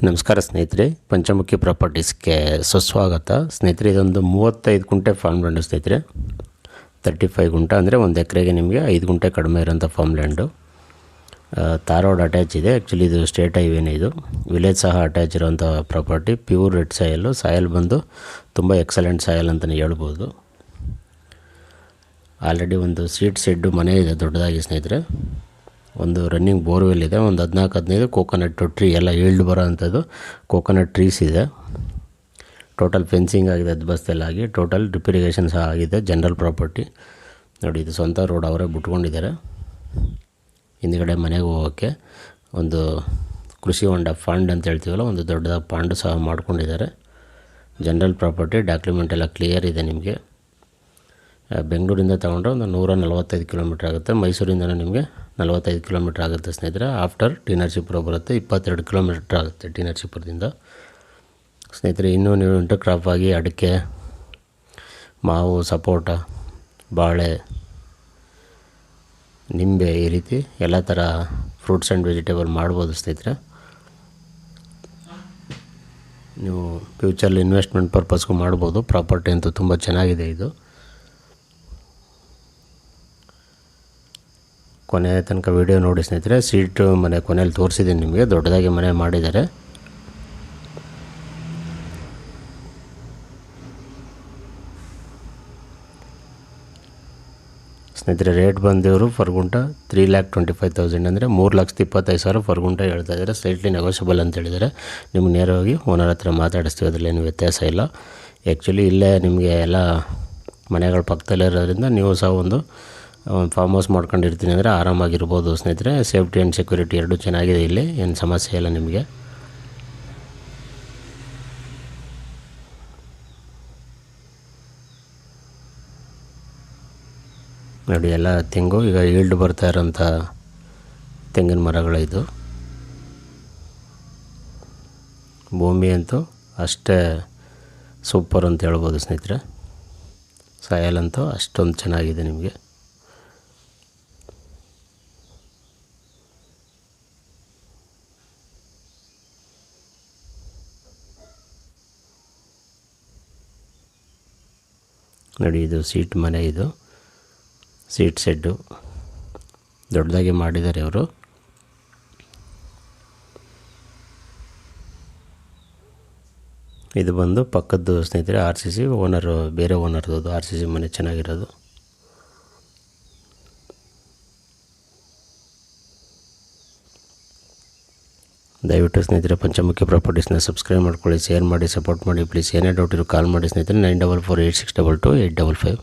ನಮಸ್ಕಾರ ಸ್ನೇಹಿತರೆ, ಪಂಚಮುಖಿ ಪ್ರಾಪರ್ಟೀಸ್ಗೆ ಸುಸ್ವಾಗತ. ಸ್ನೇಹಿತರೆ, ಇದೊಂದು 35 ಗುಂಟೆ ಫಾರ್ಮ್ ಲ್ಯಾಂಡು ಸ್ನೇಹಿತರೆ. 35 ಗುಂಟೆ ಅಂದರೆ 1 ಎಕರೆಗೆ ನಿಮಗೆ 5 ಗುಂಟೆ ಕಡಿಮೆ ಇರೋಂಥ ಫಾರ್ಮ್ ಲ್ಯಾಂಡು. ತಾರೋಡ್ ಅಟ್ಯಾಚ್ ಇದೆ. ಆ್ಯಕ್ಚುಲಿ ಇದು ಸ್ಟೇಟ್ ಹೈವೇನೇ, ಇದು ವಿಲೇಜ್ ಸಹ ಅಟ್ಯಾಚ್ ಇರೋಂಥ ಪ್ರಾಪರ್ಟಿ. ಪ್ಯೂರ್ ರೆಡ್ ಸಾಯಲ್ ಬಂದು ತುಂಬ ಎಕ್ಸಲೆಂಟ್ ಸಾಯಲ್ ಅಂತಲೇ ಹೇಳ್ಬೋದು. ಆಲ್ರೆಡಿ ಒಂದು ಸೀಡ್ ಮನೆ ಇದೆ ದೊಡ್ಡದಾಗಿ ಸ್ನೇಹಿತರೆ. ಒಂದು ರನ್ನಿಂಗ್ ಬೋರ್ವೆಲ್ ಇದೆ. ಒಂದು 14-15 ಕೋಕೋನಟ್ ಟ್ರೀ ಎಲ್ಲ ಈಲ್ಡ್ ಬರೋ ಅಂಥದ್ದು ಕೋಕೋನಟ್ ಟ್ರೀಸ್ ಇದೆ. ಟೋಟಲ್ ಫೆನ್ಸಿಂಗ್ ಆಗಿದೆ, ಬಸ್ತೆಲ್ಲಾಗಿ ಟೋಟಲ್ ಡ್ರಿಪ್ ಇರಿಗೇಷನ್ ಸಹ ಆಗಿದೆ. ಜನರಲ್ ಪ್ರಾಪರ್ಟಿ ನೋಡಿ, ಇದು ಸ್ವಂತ ರೋಡ್ ಅವರೇ ಬಿಟ್ಕೊಂಡಿದ್ದಾರೆ. ಹಿಂದ್ಗಡೆ ಮನೆಗೆ ಹೋಗೋಕ್ಕೆ ಒಂದು ಕೃಷಿ ಹೊಂಡ ಫಂಡ್ ಅಂತ ಹೇಳ್ತೀವಲ್ಲ, ಒಂದು ದೊಡ್ಡದಾದ ಫಂಡ್ ಸಹ ಮಾಡ್ಕೊಂಡಿದ್ದಾರೆ. ಜನರಲ್ ಪ್ರಾಪರ್ಟಿ ಡಾಕ್ಯುಮೆಂಟ್ ಎಲ್ಲ ಕ್ಲಿಯರ್ ಇದೆ. ನಿಮಗೆ ಬೆಂಗಳೂರಿಂದ ತೊಗೊಂಡ್ರೆ ಒಂದು 145 ಕಿಲೋಮೀಟ್ರ್ ಆಗುತ್ತೆ. ಮೈಸೂರಿಂದನೂ ನಿಮಗೆ 45 ಕಿಲೋಮೀಟ್ರ್ ಆಗುತ್ತೆ ಸ್ನೇಹಿತರೆ. ಆಫ್ಟರ್ ಟಿ ನರಸೀಪುರ ಬರುತ್ತೆ, 22 ಕಿಲೋಮೀಟ್ರ್ ಆಗುತ್ತೆ ಟಿ ನರಸೀಪುರದಿಂದ. ಸ್ನೇಹಿತರೆ, ಇನ್ನೂ ನೀವು ಇಂಟರ್ ಕ್ರಾಪ್ ಆಗಿ ಅಡಿಕೆ, ಮಾವು, ಸಪೋಟ, ಬಾಳೆ, ನಿಂಬೆ ಈ ರೀತಿ ಎಲ್ಲ ಥರ ಫ್ರೂಟ್ಸ್ ಆ್ಯಂಡ್ ವೆಜಿಟೇಬಲ್ ಮಾಡ್ಬೋದು ಸ್ನೇಹಿತರೆ. ನೀವು ಫ್ಯೂಚರ್ಲಿ ಇನ್ವೆಸ್ಟ್ಮೆಂಟ್ ಪರ್ಪಸ್ಗೂ ಮಾಡ್ಬೋದು. ಪ್ರಾಪರ್ಟಿ ಅಂತೂ ತುಂಬ ಚೆನ್ನಾಗಿದೆ. ಇದು ಕೊನೆ ತನಕ ವೀಡಿಯೋ ನೋಡಿ ಸ್ನೇಹಿತರೆ. ಸೀಟು ಮನೆ ಕೊನೆಯಲ್ಲಿ ತೋರಿಸಿದ್ದೀನಿ ನಿಮಗೆ. ದೊಡ್ಡದಾಗಿ ಮನೆ ಮಾಡಿದ್ದಾರೆ. ಸ್ನೇಹಿತರೆ, ರೇಟ್ ಬಂದಿವರು ಫರ್ ಗುಂಟ 3,25,000 ಅಂದರೆ 3,25,000 ಫರ್ ಗುಂಟ ಹೇಳ್ತಾ ಇದ್ದಾರೆ. ಸ್ಲೈಟ್ಲಿ ನೆಗೋಷಿಯಬಲ್ ಅಂತ ಹೇಳಿದ್ದಾರೆ. ನಿಮ್ಗೆ ನೇರವಾಗಿ ಓನರ್ ಹತ್ರ ಮಾತಾಡಿಸ್ತೀವಿ, ಅದರಲ್ಲೇನು ವ್ಯತ್ಯಾಸ ಇಲ್ಲ. ಆ್ಯಕ್ಚುಲಿ ಇಲ್ಲೇ ನಿಮಗೆ ಎಲ್ಲ ಮನೆಗಳ ಪಕ್ಕದಲ್ಲೇ ಇರೋದ್ರಿಂದ ನೀವು ಸಹ ಒಂದು ಫಾರ್ಮ್ ಹೌಸ್ ಮಾಡ್ಕೊಂಡಿರ್ತೀನಿ ಅಂದರೆ ಆರಾಮಾಗಿರ್ಬೋದು ಸ್ನೇಹಿತರೆ. ಸೇಫ್ಟಿ ಆ್ಯಂಡ್ ಸೆಕ್ಯೂರಿಟಿ ಎರಡೂ ಚೆನ್ನಾಗಿದೆ. ಇಲ್ಲಿ ಏನು ಸಮಸ್ಯೆ ಇಲ್ಲ ನಿಮಗೆ. ನೋಡಿ, ಎಲ್ಲ ತೆಂಗು ಈಗ ಈಲ್ಡ್ ಬರ್ತಾ ಇರೋಂಥ ತೆಂಗಿನ ಮರಗಳು. ಇದು ಭೂಮಿ ಅಂತೂ ಅಷ್ಟೇ ಸೂಪರ್ ಅಂತ ಹೇಳ್ಬೋದು ಸ್ನೇಹಿತರೆ. ಸಾಯಲ್ ಅಂತೂ ಅಷ್ಟೊಂದು ಚೆನ್ನಾಗಿದೆ ನಿಮಗೆ. ನೋಡಿ, ಇದು ಸೀಟ್ ಮನೆ, ಇದು ಸೀಟ್ ಸೆಡ್ಡು ದೊಡ್ಡದಾಗಿ ಮಾಡಿದ್ದಾರೆ ಇವರು. ಇದು ಬಂದು ಪಕ್ಕದ್ದು ಸ್ನೇಹಿತರೆ RCC ಓನರು, ಬೇರೆ ಓನರ್ದು RCC ಮನೆ ಚೆನ್ನಾಗಿರೋದು. ದಯವಿಟ್ಟು ಸ್ನೇಹಿತರೆ ಪಂಚಮುಖಿ ಪ್ರಾಪರ್ಟೀಸ್ನ ಸಬ್ಸ್ಕ್ರೈಬ್ ಮಾಡ್ಕೊಳ್ಳಿ, ಶೇರ್ ಮಾಡಿ, ಸಪೋರ್ಟ್ ಮಾಡಿ ಪ್ಲೀಸ್. ಏನೇ ಡೌಟ್ ಇರೋ ಕಾಲ್ ಮಾಡಿ ಸ್ನೇಹಿತರೆ. 9448622855.